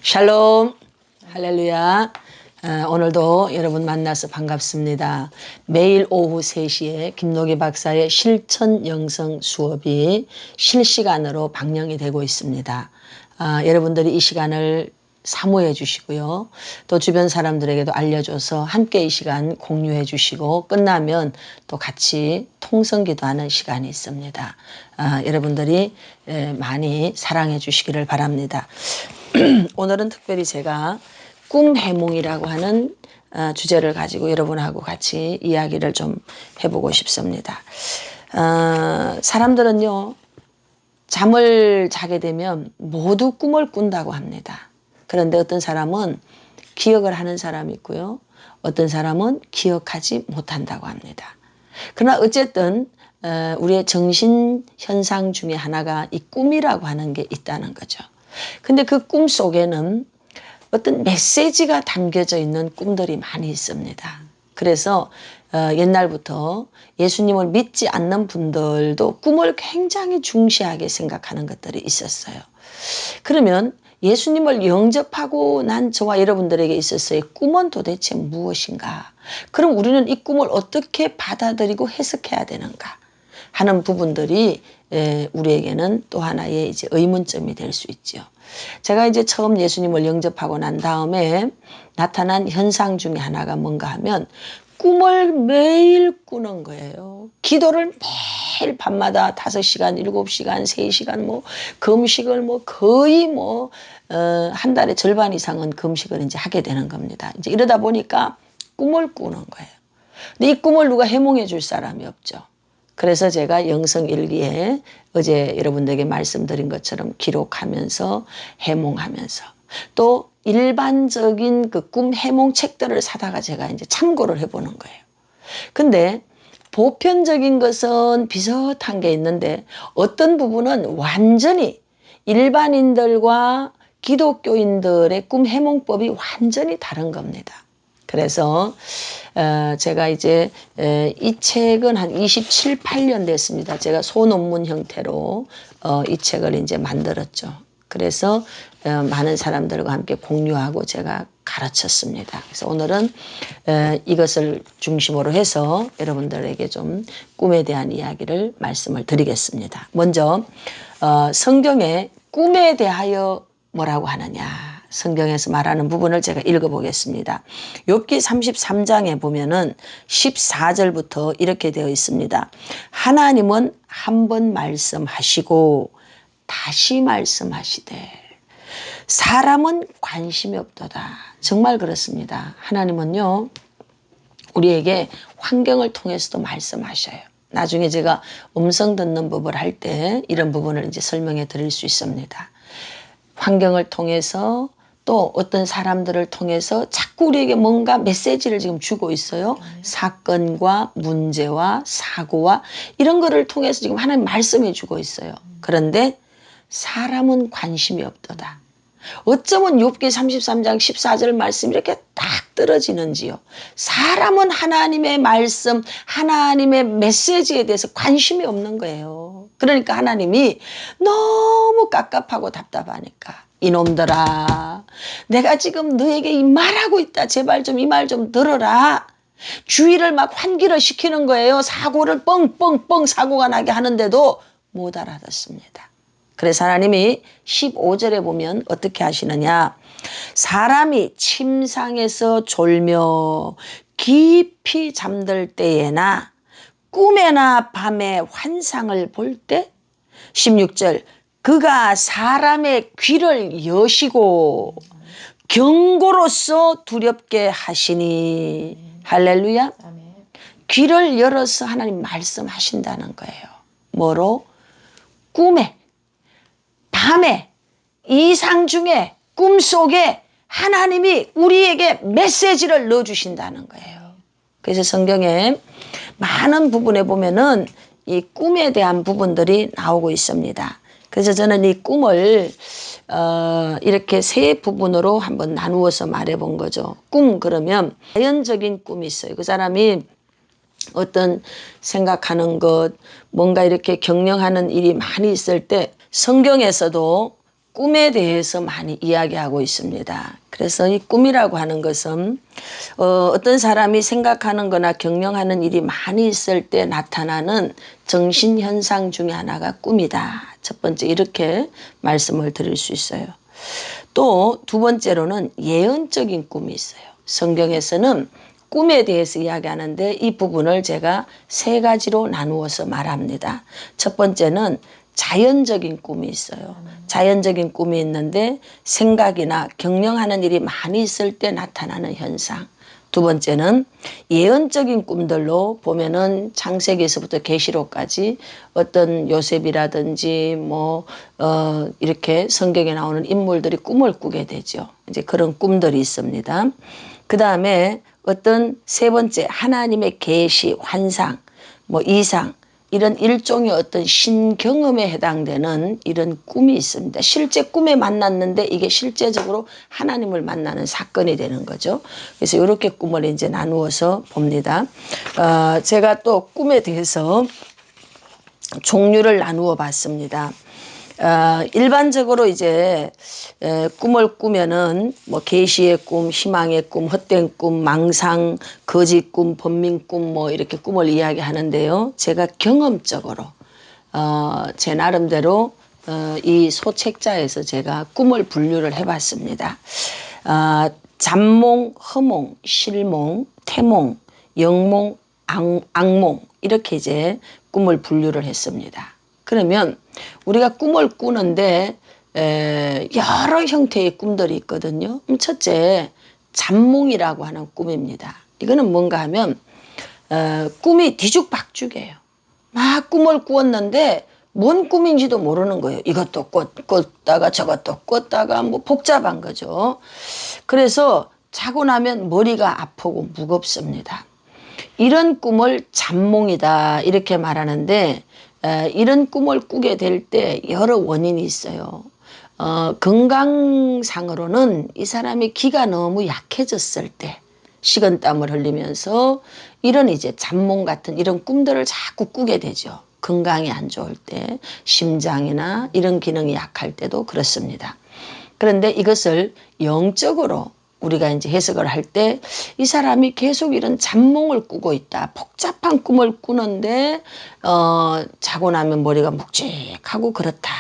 샬롬, 할렐루야. 오늘도 여러분 만나서 반갑습니다. 매일 오후 3시에 김노기 박사의 실천 영성 수업이 실시간으로 방영이 되고 있습니다. 여러분들이 이 시간을 사모해 주시고요. 또 주변 사람들에게도 알려줘서 함께 이 시간 공유해 주시고 끝나면 또 같이 통성기도하는 시간이 있습니다. 여러분들이 많이 사랑해 주시기를 바랍니다. 오늘은 특별히 제가 꿈 해몽이라고 하는 주제를 가지고 여러분하고 같이 이야기를 좀 해보고 싶습니다. 사람들은요, 잠을 자게 되면 모두 꿈을 꾼다고 합니다. 그런데 어떤 사람은 기억을 하는 사람이 있고요. 어떤 사람은 기억하지 못한다고 합니다. 그러나 어쨌든 우리의 정신 현상 중에 하나가 이 꿈이라고 하는 게 있다는 거죠. 근데 그 꿈 속에는 어떤 메시지가 담겨져 있는 꿈들이 많이 있습니다. 그래서 옛날부터 예수님을 믿지 않는 분들도 꿈을 굉장히 중시하게 생각하는 것들이 있었어요. 그러면 예수님을 영접하고 난 저와 여러분들에게 있어서의 꿈은 도대체 무엇인가? 그럼 우리는 이 꿈을 어떻게 받아들이고 해석해야 되는가? 하는 부분들이 우리에게는 또 하나의 이제 의문점이 될 수 있죠. 제가 이제 처음 예수님을 영접하고 난 다음에 나타난 현상 중에 하나가 뭔가 하면 꿈을 매일 꾸는 거예요. 기도를 매일 밤마다 5시간, 7시간, 3시간 뭐 금식을 뭐 거의 뭐 한 달에 절반 이상은 금식을 이제 하게 되는 겁니다. 이제 이러다 보니까 꿈을 꾸는 거예요. 근데 이 꿈을 누가 해몽해 줄 사람이 없죠. 그래서 제가 영성일기에 어제 여러분들에게 말씀드린 것처럼 기록하면서 해몽하면서 또 일반적인 그 꿈 해몽 책들을 사다가 제가 이제 참고를 해보는 거예요. 근데 보편적인 것은 비슷한 게 있는데 어떤 부분은 완전히 일반인들과 기독교인들의 꿈 해몽법이 완전히 다른 겁니다. 그래서 제가 이제 이 책은 한 27, 8년 됐습니다. 제가 소논문 형태로 이 책을 이제 만들었죠. 그래서 많은 사람들과 함께 공유하고 제가 가르쳤습니다. 그래서 오늘은 이것을 중심으로 해서 여러분들에게 좀 꿈에 대한 이야기를 말씀을 드리겠습니다. 먼저 성경에 꿈에 대하여 뭐라고 하느냐. 성경에서 말하는 부분을 제가 읽어보겠습니다. 욥기 33장에 보면은 14절부터 이렇게 되어 있습니다. 하나님은 한 번 말씀하시고 다시 말씀하시되 사람은 관심이 없도다. 정말 그렇습니다. 하나님은요, 우리에게 환경을 통해서도 말씀하셔요. 나중에 제가 음성 듣는 법을 할 때 이런 부분을 이제 설명해 드릴 수 있습니다. 환경을 통해서 또 어떤 사람들을 통해서 자꾸 우리에게 뭔가 메시지를 지금 주고 있어요. 사건과 문제와 사고와 이런 거를 통해서 지금 하나님 말씀해 주고 있어요. 그런데 사람은 관심이 없도다. 어쩌면 욥기 33장 14절 말씀이 이렇게 딱 떨어지는지요. 사람은 하나님의 말씀, 하나님의 메시지에 대해서 관심이 없는 거예요. 그러니까 하나님이 너무 깝깝하고 답답하니까 이놈들아, 내가 지금 너에게 말하고 있다. 제발 좀 이 말 좀 들어라. 주의를 막 환기를 시키는 거예요. 사고를 뻥뻥뻥 사고가 나게 하는데도 못 알아듣습니다. 그래서 하나님이 15절에 보면 어떻게 하시느냐. 사람이 침상에서 졸며 깊이 잠들 때에나 꿈에나 밤에 환상을 볼 때 16절 그가 사람의 귀를 여시고 경고로서 두렵게 하시니 할렐루야. 귀를 열어서 하나님 말씀하신다는 거예요. 뭐로? 꿈에 밤에 이상 중에 꿈속에 하나님이 우리에게 메시지를 넣어주신다는 거예요. 그래서 성경에 많은 부분에 보면은 이 꿈에 대한 부분들이 나오고 있습니다. 그래서 저는 이 꿈을 이렇게 세 부분으로 한번 나누어서 말해본 거죠. 꿈 그러면 자연적인 꿈이 있어요. 그 사람이 어떤 생각하는 것, 뭔가 이렇게 경영하는 일이 많이 있을 때 성경에서도 꿈에 대해서 많이 이야기하고 있습니다. 그래서 이 꿈이라고 하는 것은 어떤 사람이 생각하는 거나 경영하는 일이 많이 있을 때 나타나는 정신현상 중에 하나가 꿈이다. 첫 번째 이렇게 말씀을 드릴 수 있어요. 또 두 번째로는 예언적인 꿈이 있어요. 성경에서는 꿈에 대해서 이야기하는데 이 부분을 제가 세 가지로 나누어서 말합니다. 첫 번째는 자연적인 꿈이 있어요. 자연적인 꿈이 있는데 생각이나 경영하는 일이 많이 있을 때 나타나는 현상. 두 번째는 예언적인 꿈들로 보면은 창세기에서부터 계시록까지 어떤 요셉이라든지 이렇게 성경에 나오는 인물들이 꿈을 꾸게 되죠. 이제 그런 꿈들이 있습니다. 그 다음에 어떤 세 번째 하나님의 계시, 환상, 이상 이런 일종의 어떤 신경험에 해당되는 이런 꿈이 있습니다. 실제 꿈에 만났는데 이게 실제적으로 하나님을 만나는 사건이 되는 거죠. 그래서 이렇게 꿈을 이제 나누어서 봅니다. 제가 또 꿈에 대해서 종류를 나누어 봤습니다. 일반적으로 이제 꿈을 꾸면은 계시의 꿈, 희망의 꿈, 헛된 꿈, 망상, 거짓 꿈, 번민 꿈 이렇게 꿈을 이야기하는데요. 제가 경험적으로 제 나름대로 이 소책자에서 제가 꿈을 분류를 해봤습니다. 잠몽, 허몽, 실몽, 태몽, 영몽, 악몽 이렇게 이제 꿈을 분류를 했습니다. 그러면 우리가 꿈을 꾸는데 여러 형태의 꿈들이 있거든요. 첫째, 잠몽이라고 하는 꿈입니다. 이거는 뭔가 하면 꿈이 뒤죽박죽이에요. 막 꿈을 꾸었는데 뭔 꿈인지도 모르는 거예요. 이것도 꿨다가 저것도 꿨다가 복잡한 거죠. 그래서 자고 나면 머리가 아프고 무겁습니다. 이런 꿈을 잠몽이다 이렇게 말하는데 이런 꿈을 꾸게 될 때 여러 원인이 있어요. 건강상으로는 이 사람이 기가 너무 약해졌을 때 식은땀을 흘리면서 이런 이제 잠몽 같은 이런 꿈들을 자꾸 꾸게 되죠. 건강이 안 좋을 때, 심장이나 이런 기능이 약할 때도 그렇습니다. 그런데 이것을 영적으로 우리가 이제 해석을 할 때 이 사람이 계속 이런 잠몽을 꾸고 있다. 복잡한 꿈을 꾸는데 자고 나면 머리가 묵직하고 그렇다.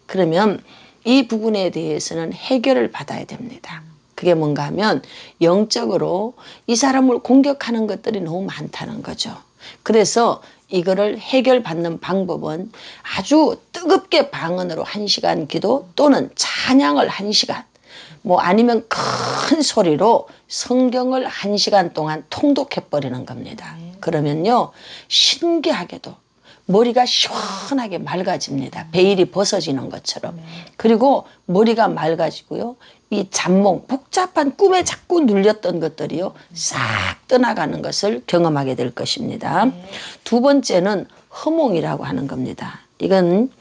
그러면 이 부분에 대해서는 해결을 받아야 됩니다. 그게 뭔가 하면 영적으로 이 사람을 공격하는 것들이 너무 많다는 거죠. 그래서 이거를 해결받는 방법은 아주 뜨겁게 방언으로 1시간 기도 또는 찬양을 1시간 아니면 큰 소리로 성경을 1시간 동안 통독해버리는 겁니다. 그러면요 신기하게도 머리가 시원하게 맑아집니다. 베일이 벗어지는 것처럼. 그리고 머리가 맑아지고요. 이 잠몽, 복잡한 꿈에 자꾸 눌렸던 것들이요. 싹 떠나가는 것을 경험하게 될 것입니다. 두 번째는 허몽이라고 하는 겁니다. 이건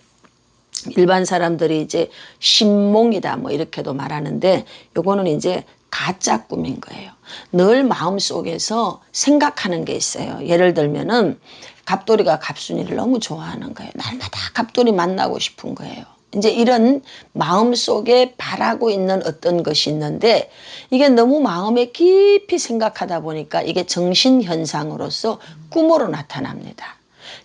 일반 사람들이 이제 신몽이다 이렇게도 말하는데 요거는 이제 가짜 꿈인 거예요. 늘 마음속에서 생각하는 게 있어요. 예를 들면은 갑돌이가 갑순이를 너무 좋아하는 거예요. 날마다 갑돌이 만나고 싶은 거예요. 이제 이런 마음속에 바라고 있는 어떤 것이 있는데 이게 너무 마음에 깊이 생각하다 보니까 이게 정신현상으로서 꿈으로 나타납니다.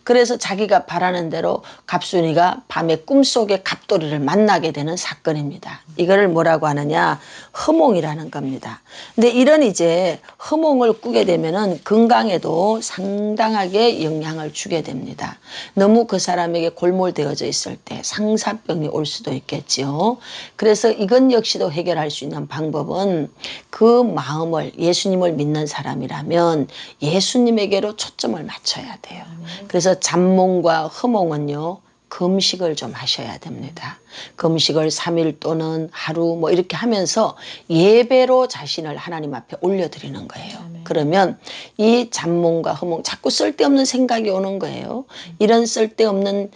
그래서 자기가 바라는 대로 갑순이가 밤에 꿈속에 갑돌이를 만나게 되는 사건입니다. 이거를 뭐라고 하느냐? 허몽이라는 겁니다. 근데 이런 이제 허몽을 꾸게 되면은 건강에도 상당하게 영향을 주게 됩니다. 너무 그 사람에게 골몰되어져 있을 때 상사병이 올 수도 있겠지요. 그래서 이건 역시도 해결할 수 있는 방법은 그 마음을 예수님을 믿는 사람이라면 예수님에게로 초점을 맞춰야 돼요. 그래서 잠몽과 허몽은요. 금식을 좀 하셔야 됩니다. 금식을 3일 또는 하루 이렇게 하면서 예배로 자신을 하나님 앞에 올려드리는 거예요. 그러면 이 잠몽과 허몽 자꾸 쓸데없는 생각이 오는 거예요. 이런 쓸데없는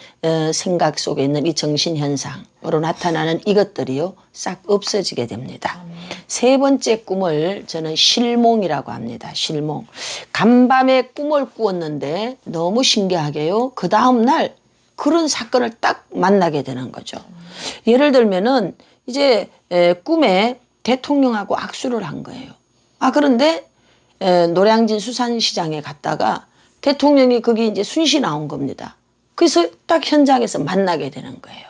생각 속에 있는 이 정신현상으로 나타나는 이것들이요. 싹 없어지게 됩니다. 세 번째 꿈을 저는 실몽이라고 합니다. 실몽. 간밤에 꿈을 꾸었는데 너무 신기하게요. 그 다음날 그런 사건을 딱 만나게 되는 거죠. 예를 들면은 이제 꿈에 대통령하고 악수를 한 거예요. 그런데 노량진 수산시장에 갔다가 대통령이 거기 이제 순시 나온 겁니다. 그래서 딱 현장에서 만나게 되는 거예요.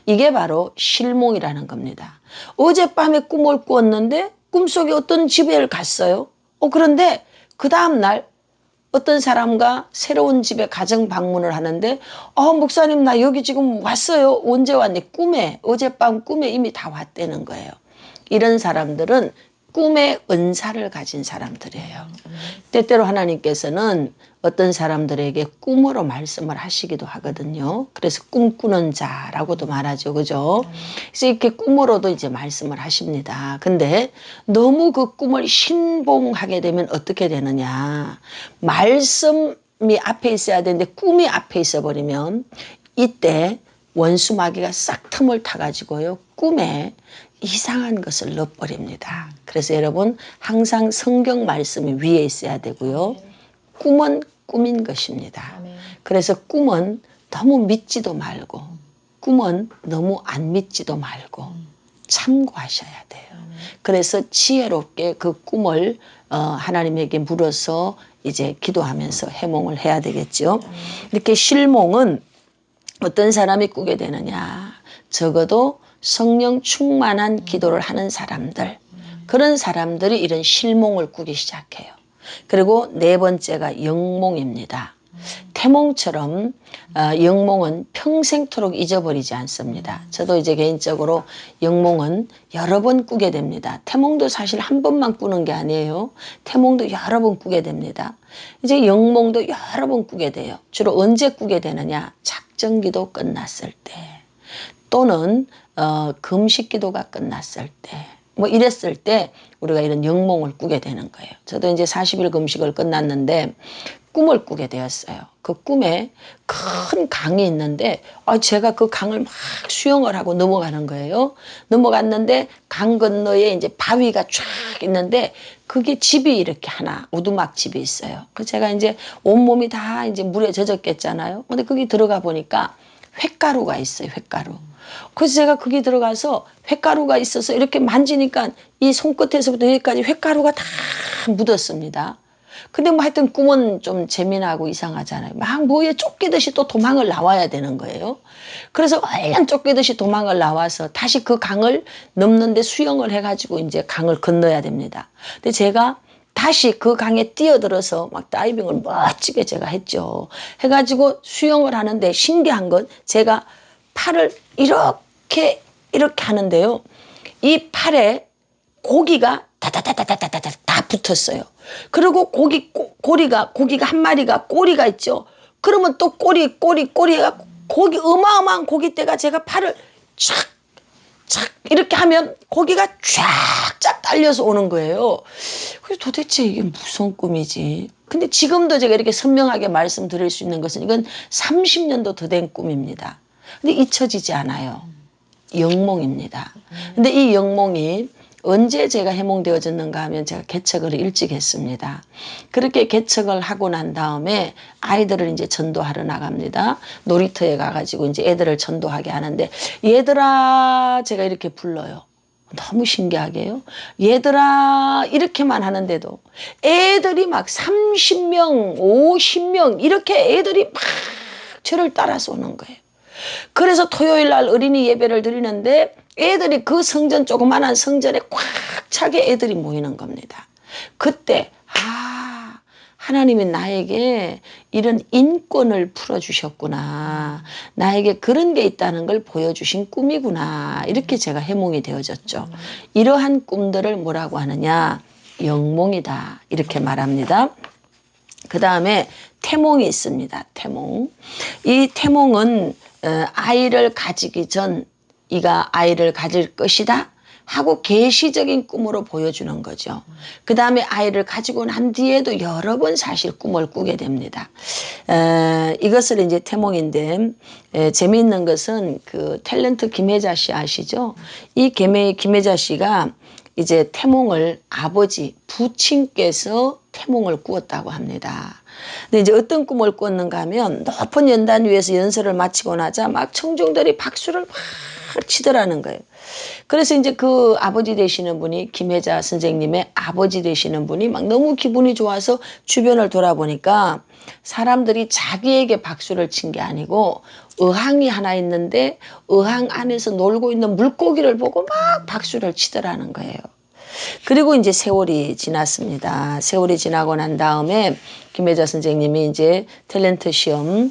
이게 바로 실몽이라는 겁니다. 어젯밤에 꿈을 꾸었는데 꿈속에 어떤 집에 갔어요. 그런데 그 다음날 어떤 사람과 새로운 집에 가정 방문을 하는데 목사님 나 여기 지금 왔어요. 언제 왔니? 꿈에, 어젯밤 꿈에 이미 다 왔다는 거예요. 이런 사람들은 꿈의 은사를 가진 사람들이에요. 때때로 하나님께서는 어떤 사람들에게 꿈으로 말씀을 하시기도 하거든요. 그래서 꿈꾸는 자라고도 말하죠. 그죠? 그래서 이렇게 꿈으로도 이제 말씀을 하십니다. 근데 너무 그 꿈을 신봉하게 되면 어떻게 되느냐. 말씀이 앞에 있어야 되는데 꿈이 앞에 있어 버리면 이때 원수 마귀가 싹 틈을 타가지고요. 꿈에 이상한 것을 넣어버립니다. 그래서 여러분 항상 성경 말씀이 위에 있어야 되고요. 꿈은 꿈인 것입니다. 그래서 꿈은 너무 믿지도 말고 꿈은 너무 안 믿지도 말고 참고하셔야 돼요. 그래서 지혜롭게 그 꿈을 하나님에게 물어서 이제 기도하면서 해몽을 해야 되겠죠. 이렇게 실몽은 어떤 사람이 꾸게 되느냐. 적어도 성령 충만한 기도를 하는 사람들, 그런 사람들이 이런 실몽을 꾸기 시작해요. 그리고 네 번째가 영몽입니다. 태몽처럼 영몽은 평생토록 잊어버리지 않습니다. 저도 이제 개인적으로 영몽은 여러 번 꾸게 됩니다. 태몽도 사실 한 번만 꾸는 게 아니에요. 태몽도 여러 번 꾸게 됩니다. 이제 영몽도 여러 번 꾸게 돼요. 주로 언제 꾸게 되느냐? 작정기도 끝났을 때 또는 금식기도가 끝났을 때 뭐 이랬을 때 우리가 이런 영몽을 꾸게 되는 거예요. 저도 이제 40일 금식을 끝났는데 꿈을 꾸게 되었어요. 그 꿈에 큰 강이 있는데 제가 그 강을 막 수영을 하고 넘어가는 거예요. 넘어갔는데 강 건너에 이제 바위가 쫙 있는데 그게 집이 이렇게 하나 오두막 집이 있어요. 그래서 제가 이제 온몸이 다 이제 물에 젖었겠잖아요. 근데 거기 들어가 보니까 횟가루가 있어요. 횟가루. 그래서 제가 거기 들어가서 횟가루가 있어서 이렇게 만지니까 이 손끝에서부터 여기까지 횟가루가 다 묻었습니다. 근데 뭐 하여튼 꿈은 좀 재미나고 이상하잖아요. 막 뭐에 쫓기듯이 또 도망을 나와야 되는 거예요. 그래서 얼른 쫓기듯이 도망을 나와서 다시 그 강을 넘는데 수영을 해가지고 이제 강을 건너야 됩니다. 근데 제가 다시 그 강에 뛰어들어서 막 다이빙을 멋지게 제가 했죠. 해가지고 수영을 하는데 신기한 건 제가 팔을 이렇게 하는데요. 이 팔에 고기가 다다다다다다다 다 붙었어요. 그리고 고기가 한 마리가 꼬리가 있죠. 그러면 또 꼬리가 고기 어마어마한 고기떼가 제가 팔을 쫙 이렇게 하면 고기가 쫙쫙 딸려서 오는 거예요. 그래서 도대체 이게 무슨 꿈이지? 근데 지금도 제가 이렇게 선명하게 말씀드릴 수 있는 것은 이건 30년도 더 된 꿈입니다. 근데 잊혀지지 않아요. 영몽입니다. 근데 이 영몽이 언제 제가 해몽되어졌는가 하면 제가 개척을 일찍 했습니다. 그렇게 개척을 하고 난 다음에 아이들을 이제 전도하러 나갑니다. 놀이터에 가가지고 이제 애들을 전도하게 하는데 얘들아 제가 이렇게 불러요. 너무 신기하게요. 얘들아 이렇게만 하는데도 애들이 막 30명, 50명 이렇게 애들이 막 저를 따라서 오는 거예요. 그래서 토요일 날 어린이 예배를 드리는데 애들이 그 성전 조그만한 성전에 꽉 차게 애들이 모이는 겁니다. 그때 하나님이 나에게 이런 인권을 풀어주셨구나. 나에게 그런 게 있다는 걸 보여주신 꿈이구나. 이렇게 제가 해몽이 되어졌죠. 이러한 꿈들을 뭐라고 하느냐. 영몽이다. 이렇게 말합니다. 그 다음에 태몽이 있습니다. 태몽. 이 태몽은 아이를 가지기 전 이가 아이를 가질 것이다 하고 계시적인 꿈으로 보여주는 거죠. 그 다음에 아이를 가지고 난 뒤에도 여러 번 사실 꿈을 꾸게 됩니다. 이것을 이제 태몽인데 재미있는 것은 그 탤런트 김혜자 씨 아시죠? 이 김혜자 씨가 이제 태몽을 아버지 부친께서 태몽을 꾸었다고 합니다. 근데 이제 어떤 꿈을 꿨는가 하면 높은 연단 위에서 연설을 마치고 나자 막 청중들이 박수를 막 치더라는 거예요. 그래서 이제 그 아버지 되시는 분이 김혜자 선생님의 아버지 되시는 분이 막 너무 기분이 좋아서 주변을 돌아보니까 사람들이 자기에게 박수를 친 게 아니고 의항이 하나 있는데 의항 안에서 놀고 있는 물고기를 보고 막 박수를 치더라는 거예요. 그리고 이제 세월이 지났습니다. 세월이 지나고 난 다음에 김혜자 선생님이 이제 탤런트 시험에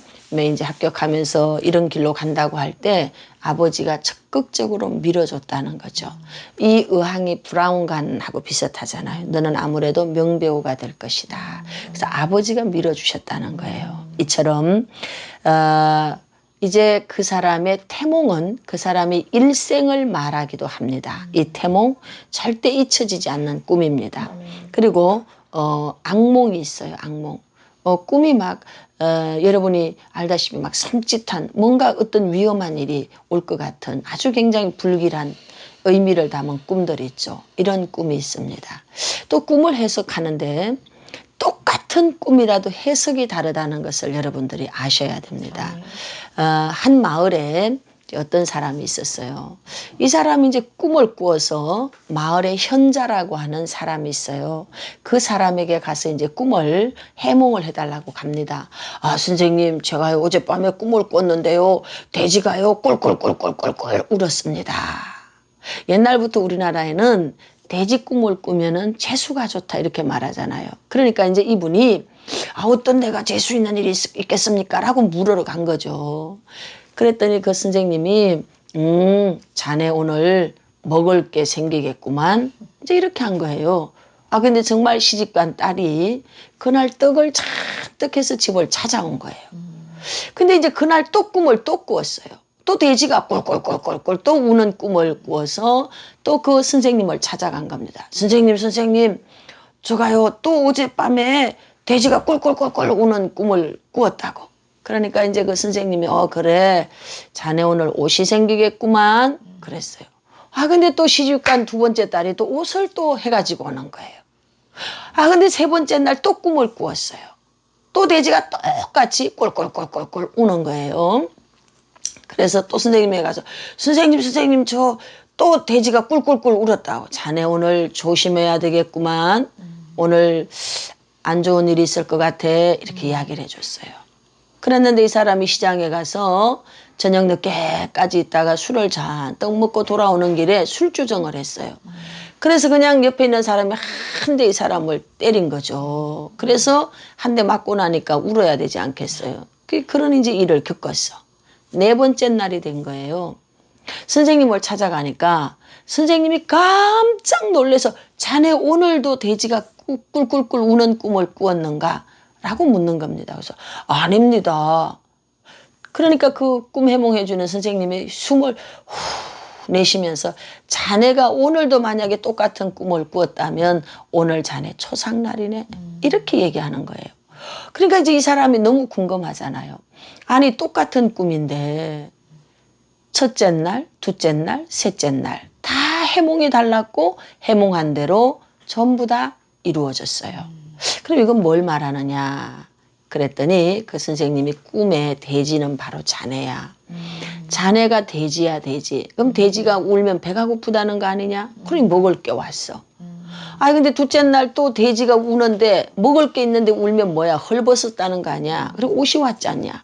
이제 합격하면서 이런 길로 간다고 할 때 아버지가 적극적으로 밀어줬다는 거죠. 이 의항이 브라운관하고 비슷하잖아요. 너는 아무래도 명배우가 될 것이다. 그래서 아버지가 밀어주셨다는 거예요. 이처럼 이제 그 사람의 태몽은 그 사람이 일생을 말하기도 합니다. 이 태몽 절대 잊혀지지 않는 꿈입니다. 그리고 악몽이 있어요. 악몽. 꿈이 막 여러분이 알다시피 막 섬찟한 뭔가 어떤 위험한 일이 올 것 같은 아주 굉장히 불길한 의미를 담은 꿈들이 있죠. 이런 꿈이 있습니다. 또 꿈을 해석하는데 똑같은 꿈이라도 해석이 다르다는 것을 여러분들이 아셔야 됩니다. 한 마을에 어떤 사람이 있었어요. 이 사람이 이제 꿈을 꾸어서 마을에 현자라고 하는 사람이 있어요. 그 사람에게 가서 이제 꿈을 해몽을 해달라고 갑니다. 아, 선생님, 제가 어젯밤에 꿈을 꿨는데요. 돼지가요, 꿀꿀꿀꿀꿀꿀 울었습니다. 옛날부터 우리나라에는 돼지 꿈을 꾸면은 재수가 좋다 이렇게 말하잖아요. 그러니까 이제 이분이 어떤 데가 재수 있는 일이 있겠습니까? 라고 물으러 간 거죠. 그랬더니 그 선생님이 자네 오늘 먹을 게 생기겠구만. 이제 이렇게 한 거예요. 근데 정말 시집간 딸이 그날 떡을 잔뜩 해서 집을 찾아온 거예요. 근데 이제 그날 또 꿈을 또 꾸었어요. 또 돼지가 꿀꿀꿀꿀꿀 또 우는 꿈을 꾸어서 또 그 선생님을 찾아간 겁니다. 선생님, 제가요 또 어젯밤에 돼지가 꿀꿀꿀꿀 우는 꿈을 꾸었다고. 그러니까 이제 그 선생님이 그래 자네 오늘 옷이 생기겠구만 그랬어요. 근데 또 시집간 두 번째 딸이 또 옷을 또 해가지고 오는 거예요. 근데 세 번째 날 또 꿈을 꾸었어요. 또 돼지가 똑같이 꿀꿀꿀꿀꿀 우는 거예요. 그래서 또 선생님에 가서 선생님 저 또 돼지가 꿀꿀꿀 울었다고. 자네 오늘 조심해야 되겠구만. 오늘 안 좋은 일이 있을 것 같아. 이렇게 이야기를 해줬어요. 그랬는데 이 사람이 시장에 가서 저녁 늦게까지 있다가 술을 잔뜩 먹고 돌아오는 길에 술주정을 했어요. 그래서 그냥 옆에 있는 사람이 한 대 이 사람을 때린 거죠. 그래서 한 대 맞고 나니까 울어야 되지 않겠어요. 그런 이제 일을 겪었어. 네 번째 날이 된 거예요. 선생님을 찾아가니까 선생님이 깜짝 놀라서 자네 오늘도 돼지가 꿀꿀꿀 우는 꿈을 꾸었는가? 라고 묻는 겁니다. 그래서 아닙니다. 그러니까 그 꿈 해몽해주는 선생님이 숨을 후 내쉬면서 자네가 오늘도 만약에 똑같은 꿈을 꾸었다면 오늘 자네 초상날이네. 이렇게 얘기하는 거예요. 그러니까 이제 이 사람이 너무 궁금하잖아요. 아니 똑같은 꿈인데 첫째 날, 둘째 날, 셋째 날 다 해몽이 달랐고 해몽한 대로 전부 다 이루어졌어요. 그럼 이건 뭘 말하느냐 그랬더니 그 선생님이 꿈에 돼지는 바로 자네야. 자네가 돼지야 돼지. 그럼 돼지가 울면 배가 고프다는 거 아니냐? 그럼 먹을 게 왔어. 근데 둘째 날 또 돼지가 우는데 먹을 게 있는데 울면 뭐야? 헐벗었다는 거 아니야? 그리고 옷이 왔지 않냐?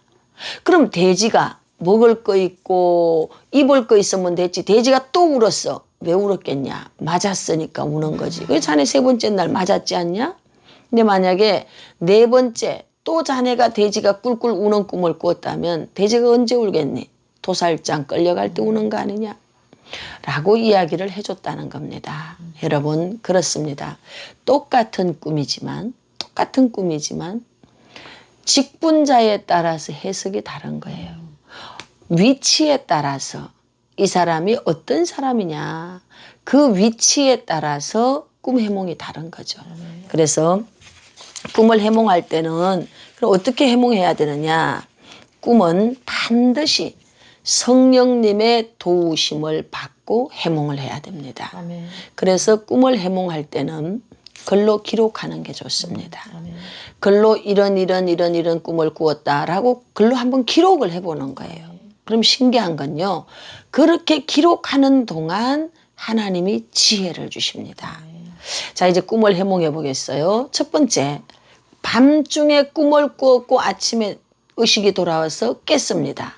그럼 돼지가 먹을 거 있고 입을 거 있으면 됐지. 돼지가 또 울었어. 왜 울었겠냐? 맞았으니까 우는 거지. 그 자네 세 번째 날 맞았지 않냐? 근데 만약에 네 번째 또 자네가 돼지가 꿀꿀 우는 꿈을 꾸었다면 돼지가 언제 울겠니? 도살장 끌려갈 때 우는 거 아니냐? 라고 이야기를 해줬다는 겁니다. 여러분 그렇습니다. 똑같은 꿈이지만 직분자에 따라서 해석이 다른 거예요. 위치에 따라서 이 사람이 어떤 사람이냐 그 위치에 따라서 꿈 해몽이 다른 거죠. 그래서 꿈을 해몽할 때는 그럼 어떻게 해몽해야 되느냐. 꿈은 반드시 성령님의 도우심을 받고 해몽을 해야 됩니다. 그래서 꿈을 해몽할 때는 글로 기록하는 게 좋습니다. 글로 이런 꿈을 꾸었다라고 글로 한번 기록을 해보는 거예요. 그럼 신기한 건요. 그렇게 기록하는 동안 하나님이 지혜를 주십니다. 자, 이제 꿈을 해몽해 보겠어요. 첫 번째, 밤중에 꿈을 꾸었고 아침에 의식이 돌아와서 깼습니다.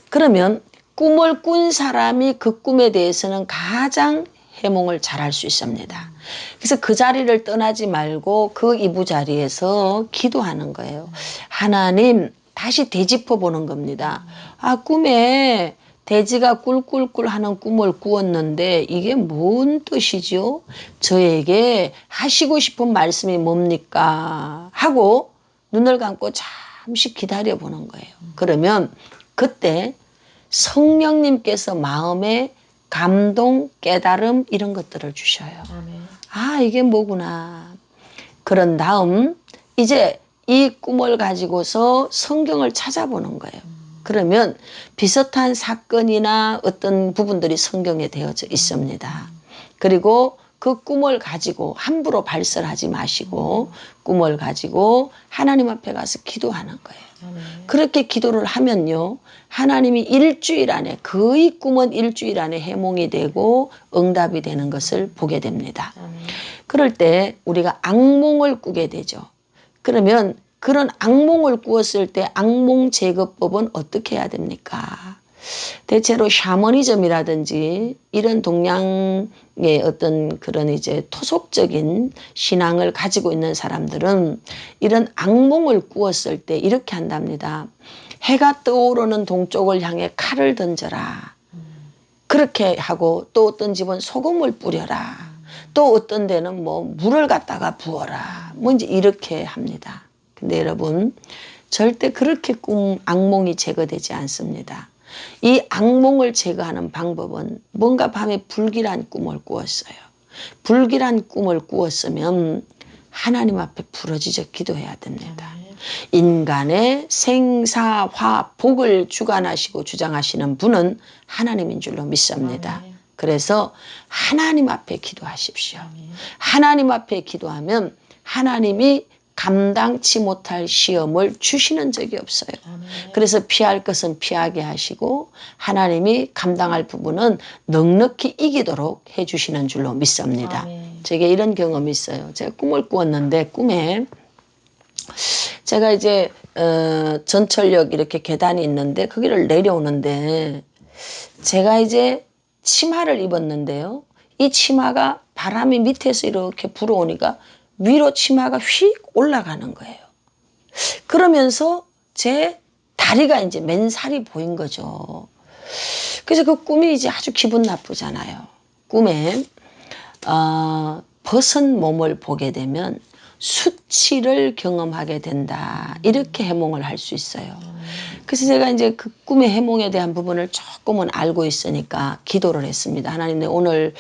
그러면 꿈을 꾼 사람이 그 꿈에 대해서는 가장 해몽을 잘할 수 있습니다. 그래서 그 자리를 떠나지 말고 그 이부자리에서 기도하는 거예요. 하나님, 다시 되짚어 보는 겁니다. 아, 꿈에 돼지가 꿀꿀꿀 하는 꿈을 꾸었는데 이게 뭔 뜻이죠? 저에게 하시고 싶은 말씀이 뭡니까? 하고 눈을 감고 잠시 기다려 보는 거예요. 그러면 그때 성령님께서 마음에 감동, 깨달음 이런 것들을 주셔요. 아, 이게 뭐구나. 그런 다음 이제 이 꿈을 가지고서 성경을 찾아보는 거예요. 그러면 비슷한 사건이나 어떤 부분들이 성경에 되어져 있습니다. 그리고 그 꿈을 가지고 함부로 발설하지 마시고 꿈을 가지고 하나님 앞에 가서 기도하는 거예요. 그렇게 기도를 하면요. 하나님이 일주일 안에 거의 꿈은 일주일 안에 해몽이 되고 응답이 되는 것을 보게 됩니다. 그럴 때 우리가 악몽을 꾸게 되죠. 그러면 그런 악몽을 꾸었을 때 악몽 제거법은 어떻게 해야 됩니까? 대체로 샤머니즘이라든지 이런 동양의 어떤 그런 이제 토속적인 신앙을 가지고 있는 사람들은 이런 악몽을 꾸었을 때 이렇게 한답니다. 해가 떠오르는 동쪽을 향해 칼을 던져라. 그렇게 하고 또 어떤 집은 소금을 뿌려라. 또 어떤 데는 뭐 물을 갖다가 부어라. 뭐 이제 이렇게 합니다. 근데 여러분 절대 그렇게 악몽이 제거되지 않습니다. 이 악몽을 제거하는 방법은 뭔가 밤에 불길한 꿈을 꾸었어요. 불길한 꿈을 꾸었으면 하나님 앞에 부르짖어 기도해야 됩니다. 인간의 생사, 화, 복을 주관하시고 주장하시는 분은 하나님인 줄로 믿습니다. 그래서 하나님 앞에 기도하십시오. 하나님 앞에 기도하면 하나님이 감당치 못할 시험을 주시는 적이 없어요. 그래서 피할 것은 피하게 하시고 하나님이 감당할 부분은 넉넉히 이기도록 해주시는 줄로 믿습니다. 제게 이런 경험이 있어요. 제가 꿈을 꾸었는데 꿈에 제가 이제 전철역 이렇게 계단이 있는데 거기를 내려오는데 제가 이제 치마를 입었는데요. 이 치마가 바람이 밑에서 이렇게 불어오니까 위로 치마가 휙 올라가는 거예요. 그러면서 제 다리가 이제 맨살이 보인 거죠. 그래서 그 꿈이 이제 아주 기분 나쁘잖아요. 꿈에 벗은 몸을 보게 되면 수치를 경험하게 된다. 이렇게 해몽을 할 수 있어요. 그래서 제가 이제 그 꿈의 해몽에 대한 부분을 조금은 알고 있으니까 기도를 했습니다. 하나님, 오늘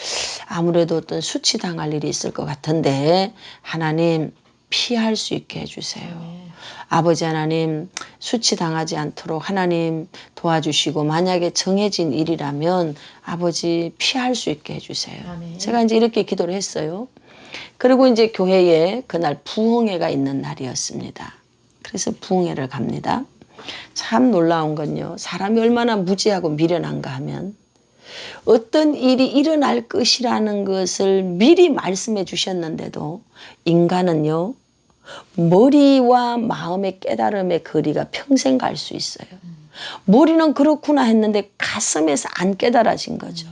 아무래도 어떤 수치당할 일이 있을 것 같은데 하나님 피할 수 있게 해주세요. 아버지 하나님 수치당하지 않도록 하나님 도와주시고 만약에 정해진 일이라면 아버지 피할 수 있게 해주세요. 제가 이제 이렇게 기도를 했어요. 그리고 이제 교회에 그날 부흥회가 있는 날이었습니다. 그래서 부흥회를 갑니다. 참 놀라운 건요. 사람이 얼마나 무지하고 미련한가 하면 어떤 일이 일어날 것이라는 것을 미리 말씀해 주셨는데도 인간은요. 머리와 마음의 깨달음의 거리가 평생 갈 수 있어요. 머리는 그렇구나 했는데 가슴에서 안 깨달아진 거죠.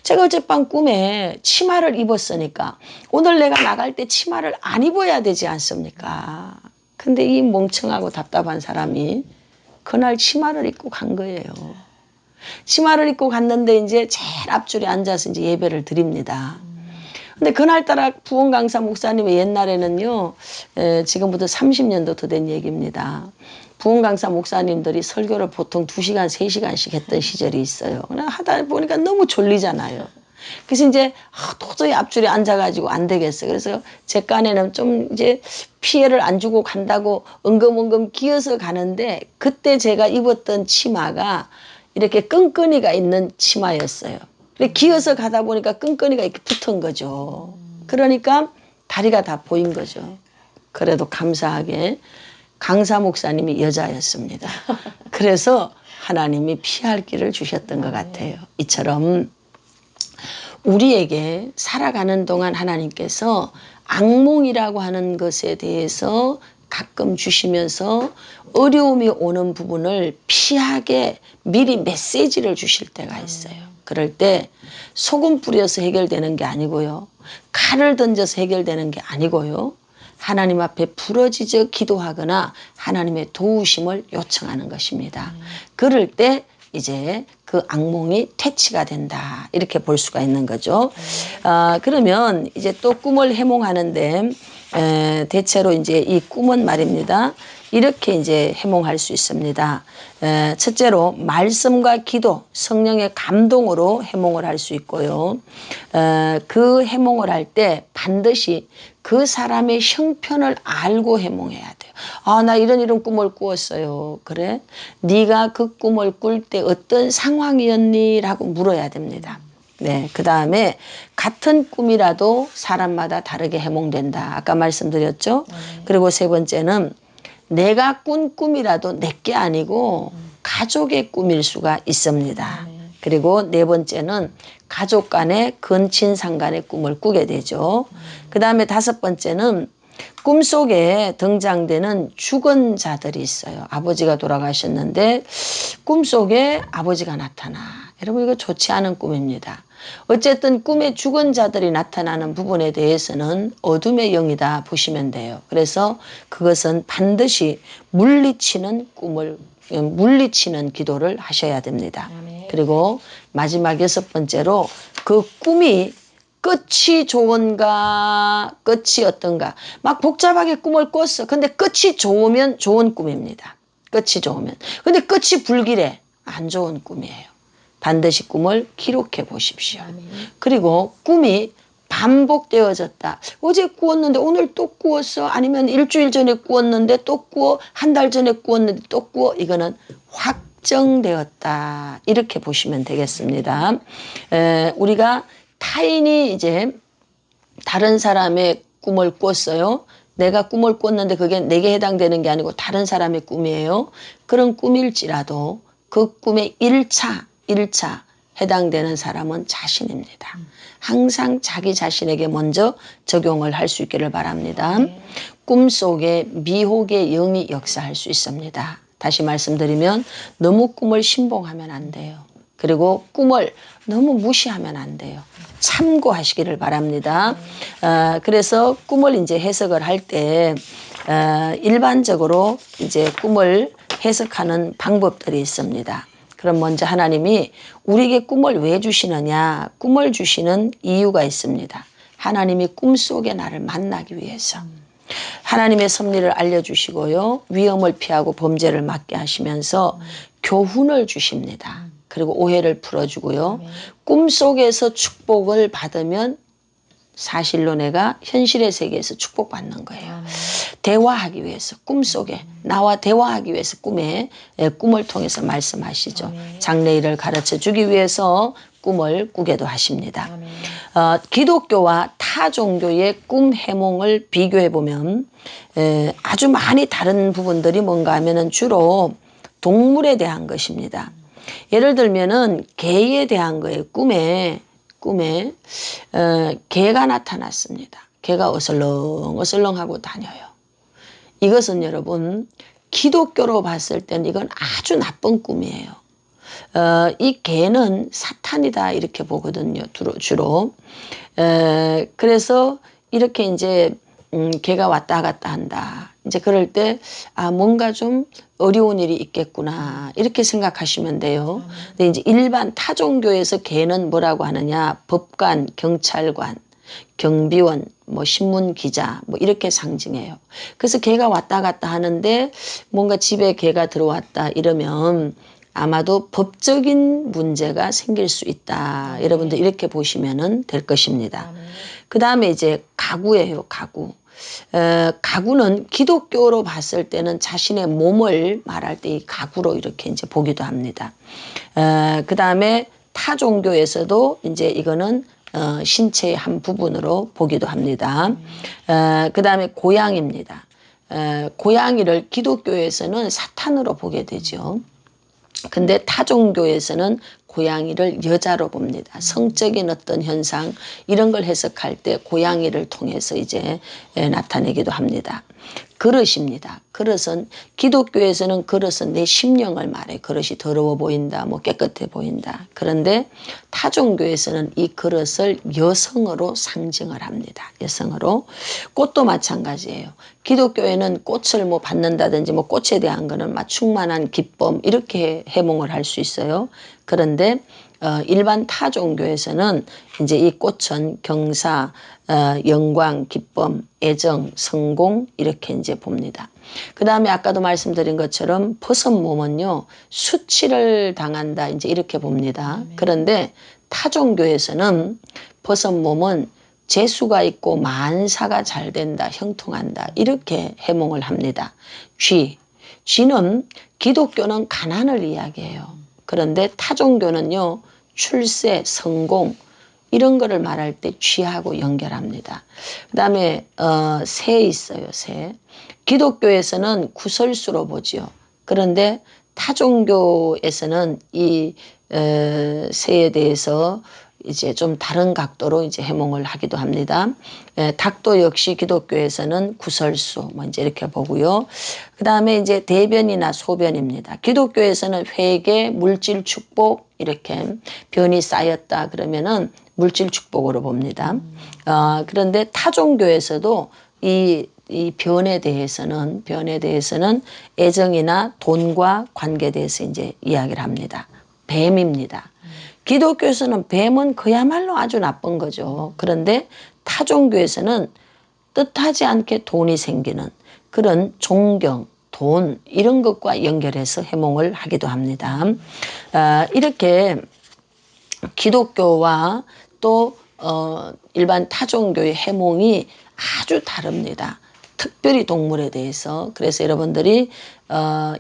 제가 어젯밤 꿈에 치마를 입었으니까 오늘 내가 나갈 때 치마를 안 입어야 되지 않습니까? 근데 이 멍청하고 답답한 사람이 그날 치마를 입고 간 거예요. 치마를 입고 갔는데 이제 제일 앞줄에 앉아서 이제 예배를 드립니다. 근데 그날따라 부흥 강사 목사님의 옛날에는요, 지금부터 30년도 더 된 얘기입니다. 부흥 강사 목사님들이 설교를 보통 2시간, 3시간씩 했던 시절이 있어요. 그냥 하다 보니까 너무 졸리잖아요. 그래서 이제 도저히 앞줄에 앉아가지고 안 되겠어요. 그래서 제 깐에는 좀 이제 피해를 안 주고 간다고 엉금엉금 기어서 가는데 그때 제가 입었던 치마가 이렇게 끈끈이가 있는 치마였어요. 기어서 가다 보니까 끈끈이가 이렇게 붙은 거죠. 그러니까 다리가 다 보인 거죠. 그래도 감사하게 강사 목사님이 여자였습니다. 그래서 하나님이 피할 길을 주셨던 것 같아요. 이처럼 우리에게 살아가는 동안 하나님께서 악몽이라고 하는 것에 대해서 가끔 주시면서 어려움이 오는 부분을 피하게 미리 메시지를 주실 때가 있어요. 그럴 때 소금 뿌려서 해결되는 게 아니고요. 칼을 던져서 해결되는 게 아니고요. 하나님 앞에 부러지져 기도하거나 하나님의 도우심을 요청하는 것입니다. 그럴 때 이제 그 악몽이 퇴치가 된다. 이렇게 볼 수가 있는 거죠. 그러면 이제 또 꿈을 해몽하는데 대체로 이제 이 꿈은 말입니다. 이렇게 이제 해몽할 수 있습니다. 첫째로 말씀과 기도, 성령의 감동으로 해몽을 할 수 있고요. 그 해몽을 할 때 반드시 그 사람의 형편을 알고 해몽해야 돼요. 아, 나 이런 꿈을 꾸었어요. 그래? 네가 그 꿈을 꿀 때 어떤 상황이었니? 라고 물어야 됩니다. 네, 그 다음에 같은 꿈이라도 사람마다 다르게 해몽된다. 아까 말씀드렸죠? 그리고 세 번째는 내가 꾼 꿈이라도 내게 아니고 가족의 꿈일 수가 있습니다. 그리고 네 번째는 가족 간의 근친상 간의 꿈을 꾸게 되죠. 그 다음에 다섯 번째는 꿈속에 등장되는 죽은 자들이 있어요. 아버지가 돌아가셨는데 꿈속에 아버지가 나타나. 여러분 이거 좋지 않은 꿈입니다. 어쨌든 꿈에 죽은 자들이 나타나는 부분에 대해서는 어둠의 영이다 보시면 돼요. 그래서 그것은 반드시 물리치는 기도를 하셔야 됩니다. 그리고 마지막 여섯 번째로 그 꿈이 끝이 좋은가 끝이 어떤가 막 복잡하게 꿈을 꿨어. 근데 끝이 좋으면 좋은 꿈입니다. 끝이 좋으면. 근데 끝이 불길해. 안 좋은 꿈이에요. 반드시 꿈을 기록해 보십시오. 그리고 꿈이 반복되어졌다. 어제 꾸었는데 오늘 또 꾸었어. 아니면 일주일 전에 꾸었는데 또 꾸어. 한 달 전에 꾸었는데 또 꾸어. 이거는 확정되었다. 이렇게 보시면 되겠습니다. 우리가 타인이 이제 다른 사람의 꿈을 꿨어요. 내가 꿈을 꿨는데 그게 내게 해당되는 게 아니고 다른 사람의 꿈이에요. 그런 꿈일지라도 그 꿈의 1차 해당되는 사람은 자신입니다. 항상 자기 자신에게 먼저 적용을 할 수 있기를 바랍니다. 꿈속에 미혹의 영이 역사할 수 있습니다. 다시 말씀드리면 너무 꿈을 신봉하면 안 돼요. 그리고 꿈을 너무 무시하면 안 돼요. 참고하시기를 바랍니다. 그래서 꿈을 이제 해석을 할 때 일반적으로 이제 꿈을 해석하는 방법들이 있습니다. 그럼 먼저 하나님이 우리에게 꿈을 왜 주시느냐? 꿈을 주시는 이유가 있습니다. 하나님이 꿈속에 나를 만나기 위해서. 하나님의 섭리를 알려주시고요. 위험을 피하고 범죄를 막게 하시면서 교훈을 주십니다. 그리고 오해를 풀어주고요. 꿈속에서 축복을 받으면 사실로 내가 현실의 세계에서 축복받는 거예요. 대화하기 위해서 꿈속에 나와 대화하기 위해서 꿈을 통해서 말씀하시죠. 장래일을 가르쳐 주기 위해서 꿈을 꾸게도 하십니다. 기독교와 타 종교의 꿈 해몽을 비교해 보면 아주 많이 다른 부분들이 뭔가 하면은 주로 동물에 대한 것입니다. 예를 들면은 개에 대한 거예요. 꿈에 개가 나타났습니다. 개가 어슬렁어슬렁하고 다녀요. 이것은 여러분 기독교로 봤을 때는 이건 아주 나쁜 꿈이에요. 이 개는 사탄이다 이렇게 보거든요. 주로. 그래서 이렇게 이제 개가 왔다 갔다 한다. 이제 그럴 때 뭔가 좀 어려운 일이 있겠구나 이렇게 생각하시면 돼요. 근데 이제 일반 타종교에서 개는 뭐라고 하느냐? 법관, 경찰관, 경비원, 신문 기자 이렇게 상징해요. 그래서 개가 왔다 갔다 하는데 뭔가 집에 개가 들어왔다 이러면 아마도 법적인 문제가 생길 수 있다. 여러분들 이렇게 보시면 될 것입니다. 그 다음에 이제 가구예요. 가구는 기독교로 봤을 때는 자신의 몸을 말할 때 이 가구로 이렇게 이제 보기도 합니다. 그 다음에 타 종교에서도 이제 이거는 신체의 한 부분으로 보기도 합니다. 그 다음에 고양이입니다. 고양이를 기독교에서는 사탄으로 보게 되죠. 근데 타종교에서는 고양이를 여자로 봅니다. 성적인 어떤 현상 이런 걸 해석할 때 고양이를 통해서 이제 나타내기도 합니다. 그릇입니다. 그릇은 기독교에서는 그릇은 내 심령을 말해. 그릇이 더러워 보인다, 뭐 깨끗해 보인다. 그런데 타종교에서는 이 그릇을 여성으로 상징을 합니다. 여성으로. 꽃도 마찬가지예요. 기독교에는 꽃을 뭐 받는다든지 뭐 꽃에 대한 거는 막 충만한 기쁨 이렇게 해몽을 할 수 있어요. 그런데 일반 타종교에서는 이제 이 꽃은 경사, 영광, 기쁨, 애정, 성공 이렇게 이제 봅니다. 그 다음에 아까도 말씀드린 것처럼 버섯 몸은요 수치를 당한다 이제 이렇게 봅니다. 그런데 타종교에서는 버섯 몸은 재수가 있고 만사가 잘 된다, 형통한다 이렇게 해몽을 합니다. 쥐는 기독교는 가난을 이야기해요. 그런데 타종교는요 출세, 성공 이런 거를 말할 때 쥐하고 연결합니다. 그 다음에 새 있어요. 새. 기독교에서는 구설수로 보지요. 그런데 타종교에서는 이 새에 대해서 이제 좀 다른 각도로 이제 해몽을 하기도 합니다. 닭도 역시 기독교에서는 구설수 뭐 이제 이렇게 보고요. 그 다음에 이제 대변이나 소변입니다. 기독교에서는 회개, 물질 축복 이렇게 변이 쌓였다 그러면은 물질 축복으로 봅니다. 그런데 타종교에서도 이 변에 대해서는 애정이나 돈과 관계에 대해서 이제 이야기를 합니다. 뱀입니다. 기독교에서는 뱀은 그야말로 아주 나쁜 거죠. 그런데 타종교에서는 뜻하지 않게 돈이 생기는 그런 존경, 돈 이런 것과 연결해서 해몽을 하기도 합니다. 이렇게 기독교와 또 일반 타종교의 해몽이 아주 다릅니다. 특별히 동물에 대해서. 그래서 여러분들이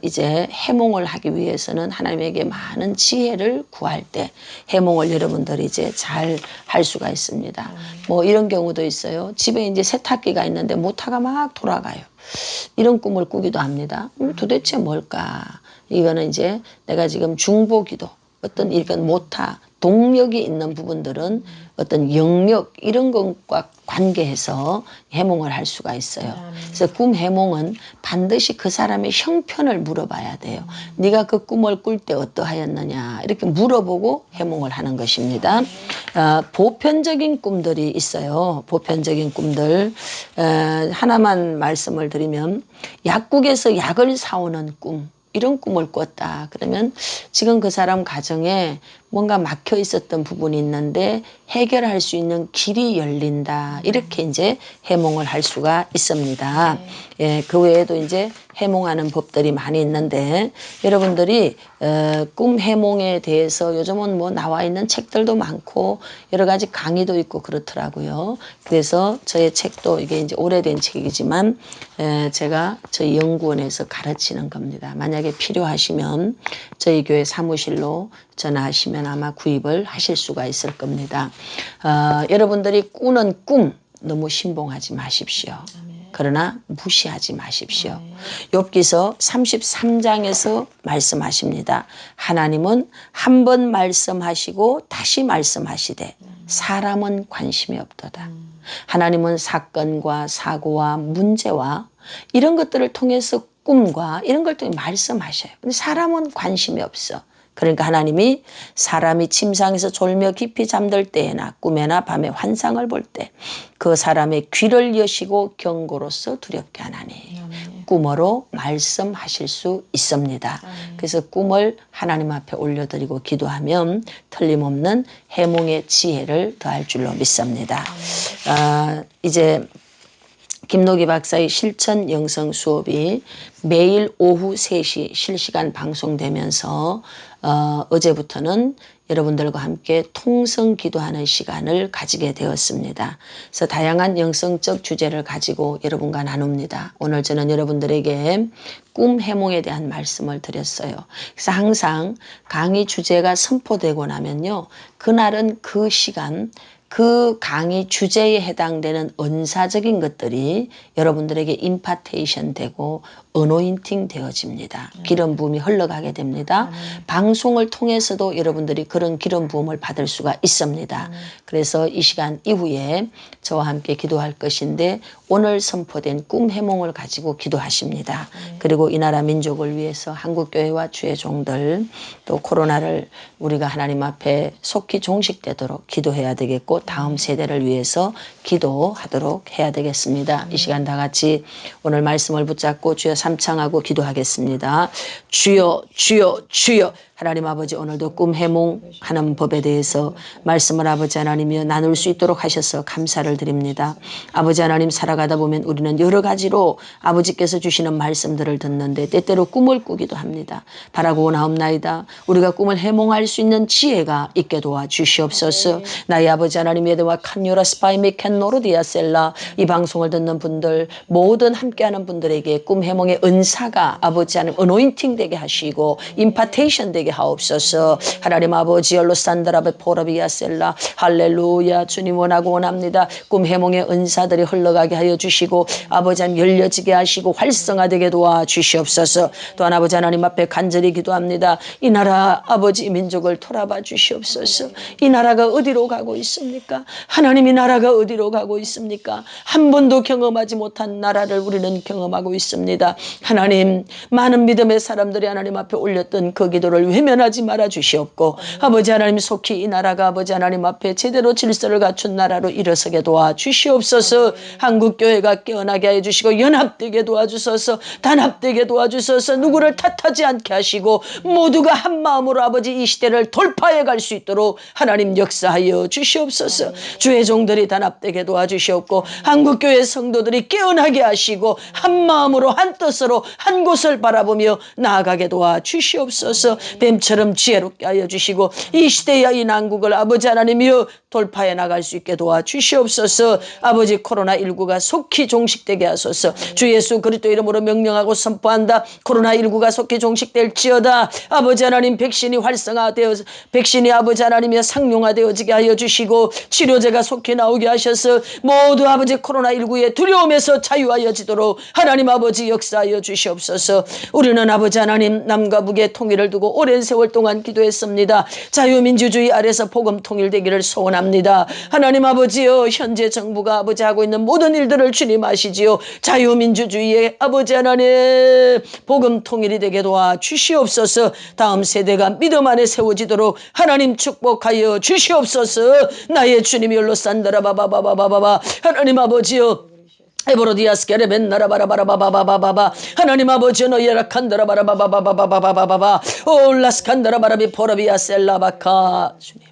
이제 해몽을 하기 위해서는 하나님에게 많은 지혜를 구할 때 해몽을 여러분들이 이제 잘 할 수가 있습니다. 뭐 이런 경우도 있어요. 집에 이제 세탁기가 있는데 모터가 막 돌아가요. 이런 꿈을 꾸기도 합니다. 도대체 뭘까? 이거는 이제 내가 지금 중보기도 어떤 이건 모타 동력이 있는 부분들은 어떤 영역 이런 것과 관계해서 해몽을 할 수가 있어요. 그래서 꿈 해몽은 반드시 그 사람의 형편을 물어봐야 돼요. 네가 그 꿈을 꿀 때 어떠하였느냐 이렇게 물어보고 해몽을 하는 것입니다. 보편적인 꿈들이 있어요. 보편적인 꿈들 하나만 말씀을 드리면 약국에서 약을 사오는 꿈 이런 꿈을 꿨다. 그러면 지금 그 사람 가정에 뭔가 막혀 있었던 부분이 있는데 해결할 수 있는 길이 열린다. 이렇게 이제 해몽을 할 수가 있습니다. 예, 그 외에도 이제 해몽하는 법들이 많이 있는데 여러분들이 꿈 해몽에 대해서 요즘은 뭐 나와 있는 책들도 많고 여러 가지 강의도 있고 그렇더라고요. 그래서 저의 책도 이게 이제 오래된 책이지만 제가 저희 연구원에서 가르치는 겁니다. 만약에 필요하시면 저희 교회 사무실로 전화하시면 아마 구입을 하실 수가 있을 겁니다. 여러분들이 꾸는 꿈 너무 신봉하지 마십시오. 그러나 무시하지 마십시오. 욥기서 33장에서 말씀하십니다. 하나님은 한 번 말씀하시고 다시 말씀하시되 사람은 관심이 없도다. 하나님은 사건과 사고와 문제와 이런 것들을 통해서 꿈과 이런 걸 통해 말씀하셔요. 근데 사람은 관심이 없어. 그러니까 하나님이 사람이 침상에서 졸며 깊이 잠들 때에나 꿈에나 밤에 환상을 볼 때 그 사람의 귀를 여시고 경고로서 두렵게 하나니 꿈으로 말씀하실 수 있습니다. 그래서 꿈을 하나님 앞에 올려드리고 기도하면 틀림없는 해몽의 지혜를 더할 줄로 믿습니다. 이제 김노기 박사의 실천 영성 수업이 매일 오후 3시 실시간 방송되면서 어제부터는 여러분들과 함께 통성 기도하는 시간을 가지게 되었습니다. 그래서 다양한 영성적 주제를 가지고 여러분과 나눕니다. 오늘 저는 여러분들에게 꿈 해몽에 대한 말씀을 드렸어요. 그래서 항상 강의 주제가 선포되고 나면요. 그날은 그 시간 그 강의 주제에 해당되는 은사적인 것들이 여러분들에게 임파테이션 되고 어노인팅 되어집니다. 기름 부음이 흘러가게 됩니다. 방송을 통해서도 여러분들이 그런 기름 부음을 받을 수가 있습니다. 그래서 이 시간 이후에 저와 함께 기도할 것인데 오늘 선포된 꿈 해몽을 가지고 기도하십니다. 그리고 이 나라 민족을 위해서 한국교회와 주의 종들 또 코로나를 우리가 하나님 앞에 속히 종식되도록 기도해야 되겠고 다음 세대를 위해서 기도하도록 해야 되겠습니다. 이 시간 다 같이 오늘 말씀을 붙잡고 주여 삼창하고 기도하겠습니다. 주여 주여 주여 하나님 아버지 오늘도 꿈 해몽하는 법에 대해서 말씀을 아버지 하나님이여 나눌 수 있도록 하셔서 감사를 드립니다. 아버지 하나님 살아가다 보면 우리는 여러 가지로 아버지께서 주시는 말씀들을 듣는데 때때로 꿈을 꾸기도 합니다. 바라고 원하옵나이다. 우리가 꿈을 해몽할 수 있는 지혜가 있게 도와주시옵소서. 나의 아버지 하나님의 대와 칸요라 스파이메 캔노르디아셀라 이 방송을 듣는 분들 모든 함께하는 분들에게 꿈 해몽의 은사가 아버지 하나님 어노인팅 되게 하시고 임파테이션 되게 하옵소서. 하나님 아버지 열로산드라베 포라비아셀라 할렐루야. 주님 원하고 원합니다. 꿈 해몽의 은사들이 흘러가게 하여 주시고 아버지 하나님 열려지게 하시고 활성화되게 도와주시옵소서. 또한 아버지 하나님 앞에 간절히 기도합니다. 이 나라 아버지 민족을 돌아봐 주시옵소서. 이 나라가 어디로 가고 있습니까? 하나님 이 나라가 어디로 가고 있습니까? 한 번도 경험하지 못한 나라를 우리는 경험하고 있습니다. 하나님 많은 믿음의 사람들이 하나님 앞에 올렸던 그 기도를 외면하지 말아 주시옵고 아버지 하나님 속히 이 나라가 아버지 하나님 앞에 제대로 질서를 갖춘 나라로 일어서게 도와주시옵소서. 한국교회가 깨어나게 해주시고 연합되게 도와주소서. 단합되게 도와주소서. 누구를 탓하지 않게 하시고 모두가 한 마음으로 아버지 이 시대를 돌파해 갈 수 있도록 하나님 역사하여 주시옵소서. 주의 종들이 단합되게 도와주시옵고 한국교회 성도들이 깨어나게 하시고 한 마음으로 한 뜻으로 한 곳을 바라보며 나아가게 도와주시옵소서. 뱀처럼 지혜롭게 하여 주시고 이 시대의 이 난국을 아버지 하나님이여 돌파해 나갈 수 있게 도와주시옵소서. 아버지 코로나19가 속히 종식되게 하소서. 주 예수 그리스도 이름으로 명령하고 선포한다. 코로나19가 속히 종식될지어다. 아버지 하나님 백신이 활성화되어 백신이 아버지 하나님이여 상용화되어지게 하여 주시고 치료제가 속히 나오게 하셔서 모두 아버지 코로나19의 두려움에서 자유하여지도록 하나님 아버지 역사하여 주시옵소서. 우리는 아버지 하나님 남과 북의 통일을 두고 오랜 세월 동안 기도했습니다. 자유민주주의 아래서 복음 통일되기를 소원합니다. 하나님 아버지여 현재 정부가 아버지 하고 있는 모든 일들을 주님 아시지요. 자유민주주의의 아버지 하나님 복음 통일이 되게 도와주시옵소서. 다음 세대가 믿음 안에 세워지도록 하나님 축복하여 주시옵소서. 나의 주님이 열로 산다라바바바바바바 하나님 아버지여 에브로디아스케레 벤나라바라바라바바바바바 하나님 아버지 너희라 칸다라바라바바바바바바바바 올라스칸다라바라비 포라비아 셀라바카 주님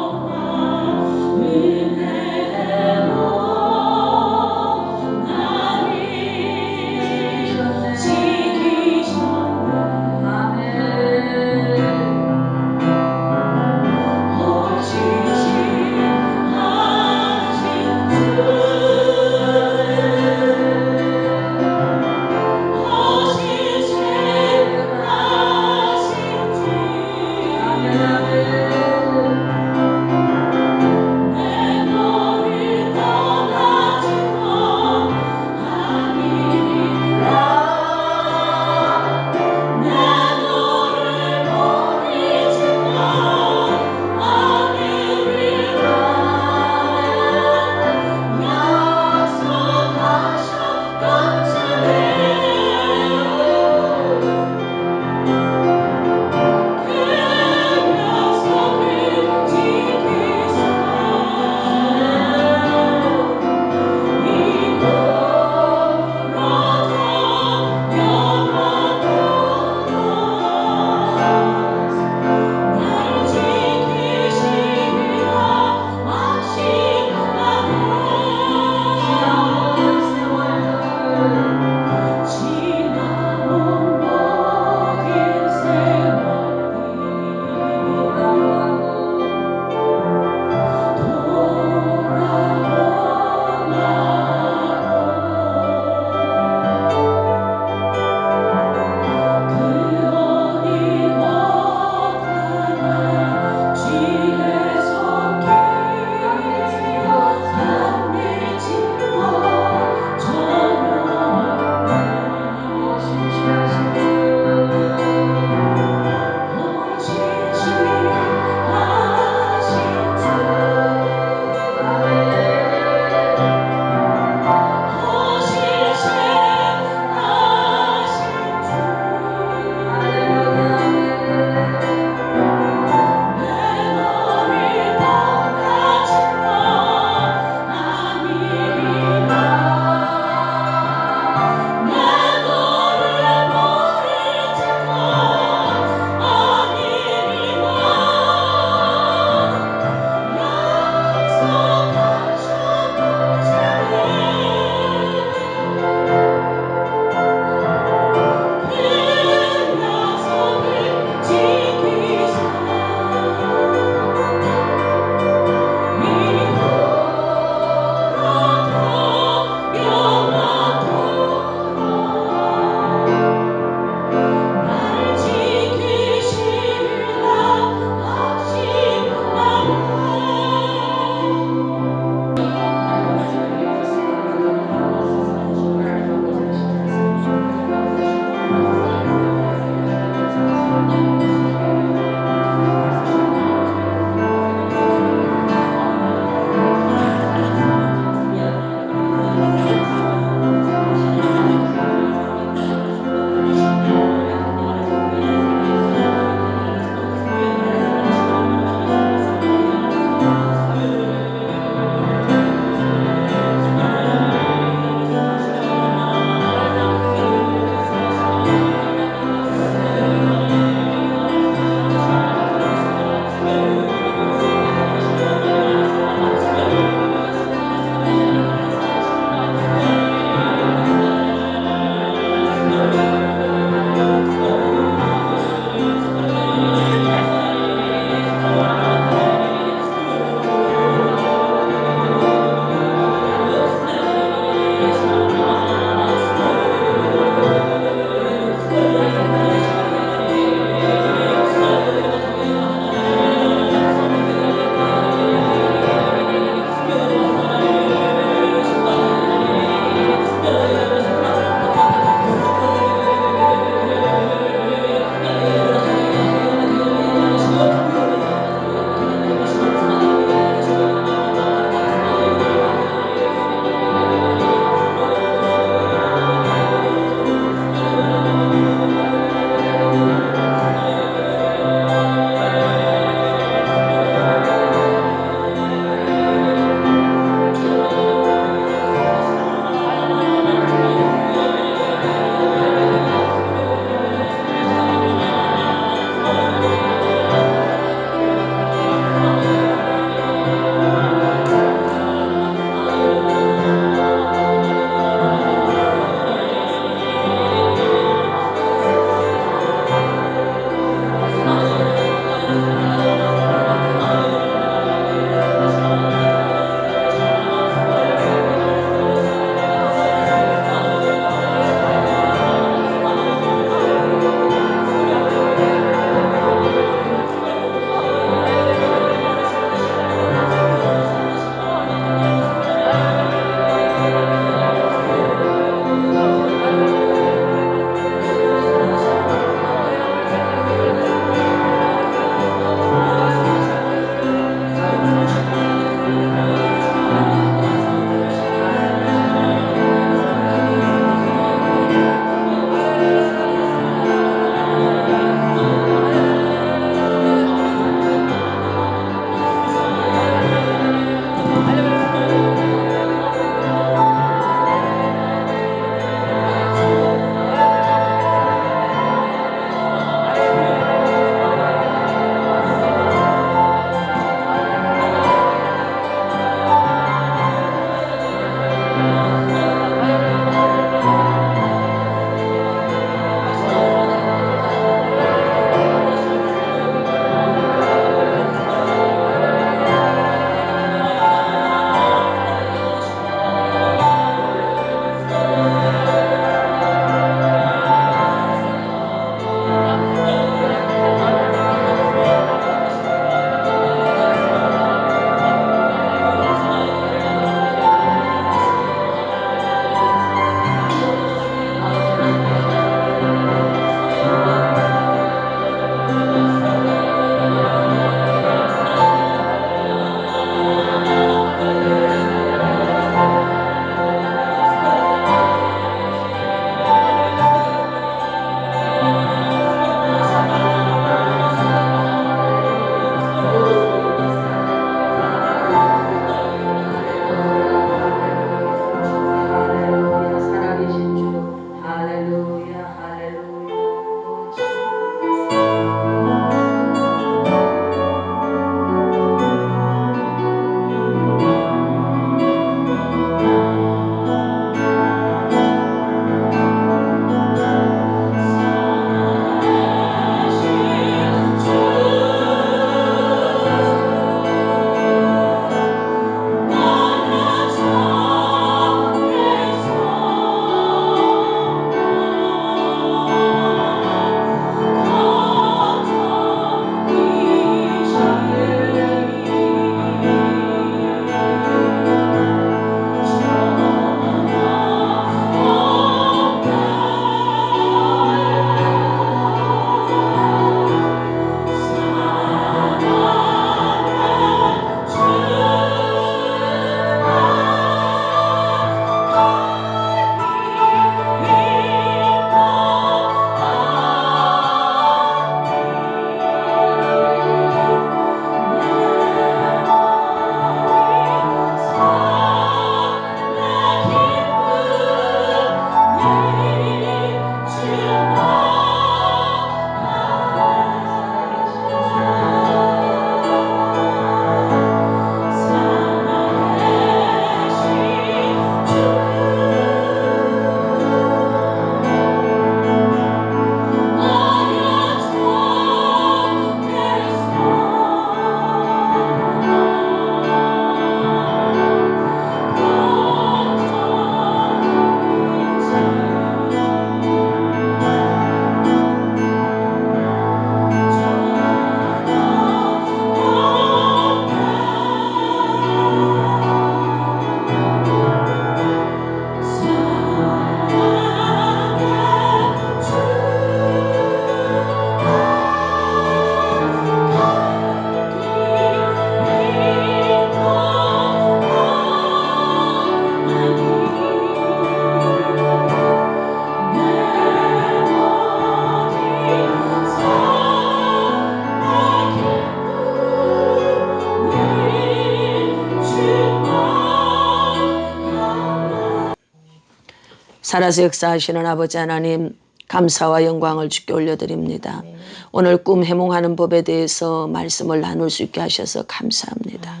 살아서 역사하시는 아버지 하나님, 감사와 영광을 주께 올려드립니다. 오늘 꿈 해몽하는 법에 대해서 말씀을 나눌 수 있게 하셔서 감사합니다.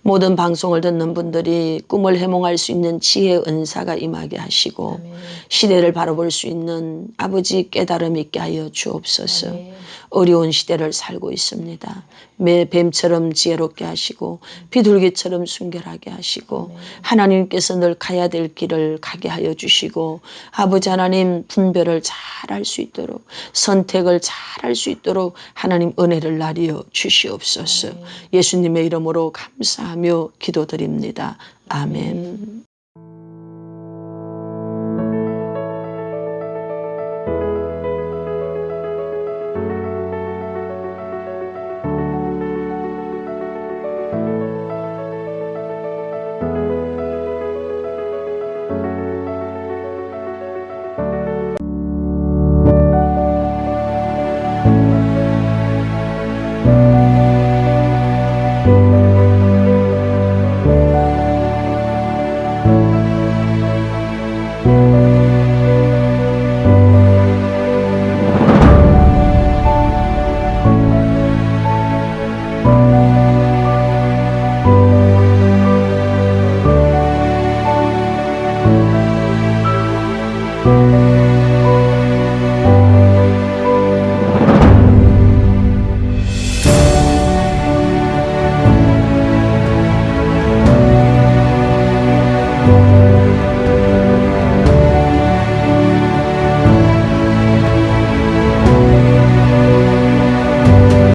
모든 방송을 듣는 분들이 꿈을 해몽할 수 있는 지혜 은사가 임하게 하시고 시대를 바라볼 수 있는 아버지 깨달음 있게 하여 주옵소서. 어려운 시대를 살고 있습니다. 매 뱀처럼 지혜롭게 하시고 비둘기처럼 순결하게 하시고 하나님께서 늘 가야 될 길을 가게 하여 주시고 아버지 하나님 분별을 잘 할 수 있도록 선택을 잘 할 수 있도록 하나님 은혜를 나리어 주시옵소서. 예수님의 이름으로 감사하며 기도드립니다. 아멘.